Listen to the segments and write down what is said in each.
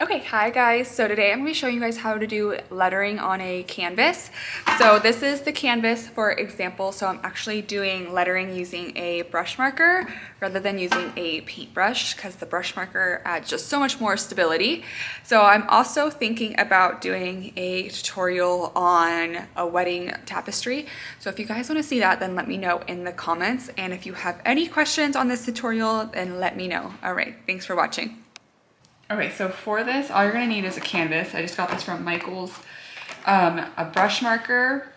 Okay, hi guys. So today I'm going to be showing you guys how to do lettering on a canvas. So this is the canvas for example. So I'm actually doing lettering using a brush marker rather than using a paintbrush because the brush marker adds just so much more stability. So I'm also thinking about doing a tutorial on a wedding tapestry. So if you guys want to see that, then let me know in the comments. And if you have any questions on this tutorial, then let me know. All right, thanks for watching. Okay, so for this, all you're gonna need is a canvas. I just got this from Michael's. A brush marker.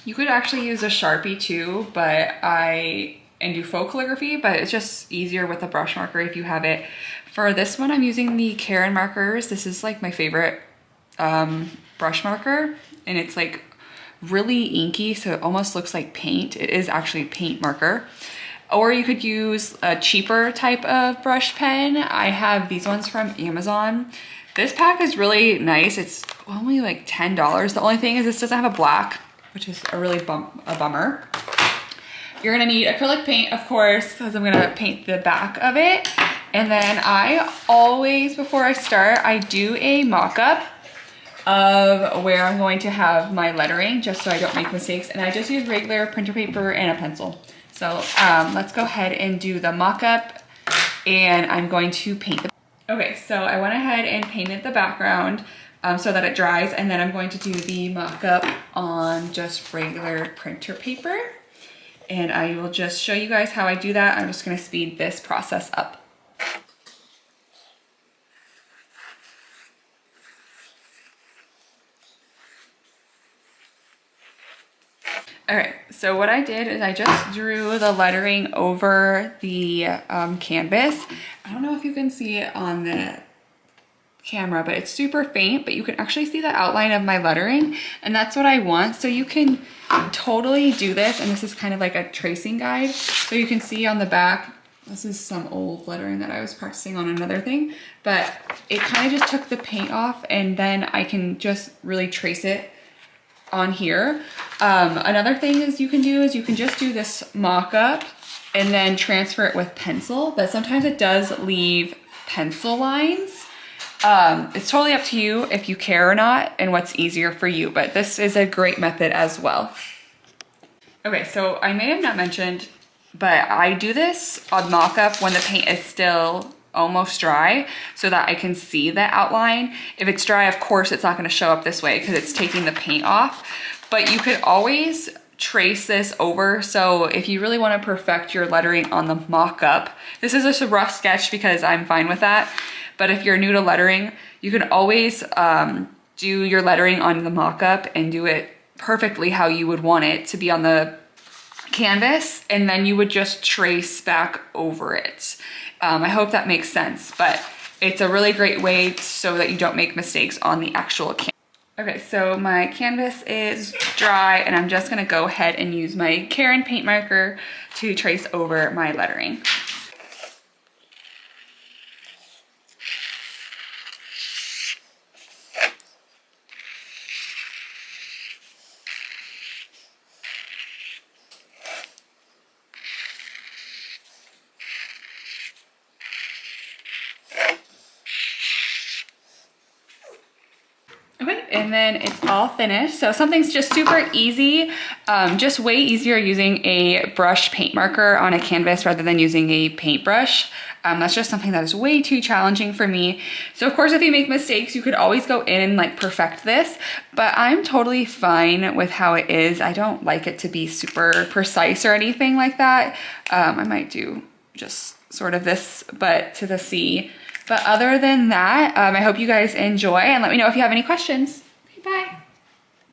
You could actually use a Sharpie too, and do faux calligraphy, but it's just easier with a brush marker if you have it. For this one, I'm using the Caran markers. This is like my favorite brush marker, and it's like really inky, so it almost looks like paint. It is actually paint marker. Or you could use a cheaper type of brush pen. I have these ones from Amazon. This pack is really nice. It's only like $10. The only thing is this doesn't have a black, which is a really bummer. You're gonna need acrylic paint, of course, because I'm gonna paint the back of it. And then I always, before I start, I do a mock-up of where I'm going to have my lettering, just so I don't make mistakes. And I just use regular printer paper and a pencil. So let's go ahead and do the mock-up, and I'm going to paint the. Okay, so I went ahead and painted the background so that it dries, and then I'm going to do the mock-up on just regular printer paper. And I will just show you guys how I do that. I'm just gonna speed this process up. All right, so what I did is I just drew the lettering over the canvas. I don't know if you can see it on the camera, but it's super faint, but you can actually see the outline of my lettering, and that's what I want. So you can totally do this, and this is kind of like a tracing guide. So you can see on the back, this is some old lettering that I was practicing on another thing, but it kind of just took the paint off, and then I can just really trace it on here. Another thing is you can just do this mock-up and then transfer it with pencil, but sometimes it does leave pencil lines. It's totally up to you if you care or not and what's easier for you, but this is a great method as well. Okay, so I may have not mentioned, but I do this on mock-up when the paint is still almost dry so that I can see the outline. If it's dry, of course, it's not going to show up this way because it's taking the paint off, but you could always trace this over. So if you really want to perfect your lettering on the mock-up, this is just a rough sketch because I'm fine with that. But if you're new to lettering, you can always do your lettering on the mock-up and do it perfectly how you would want it to be on the canvas, and then you would just trace back over it. I hope that makes sense, but it's a really great way so that you don't make mistakes on the actual canvas. Okay, so my canvas is dry, and I'm just gonna go ahead and use my Caran paint marker to trace over my lettering. Okay, and then it's all finished. So something's just super easy, just way easier using a brush paint marker on a canvas rather than using a paintbrush. That's just something that is way too challenging for me. So of course, if you make mistakes, you could always go in and like perfect this, but I'm totally fine with how it is. I don't like it to be super precise or anything like that. I might do just sort of this, but to the C. But other than that, I hope you guys enjoy, and let me know if you have any questions.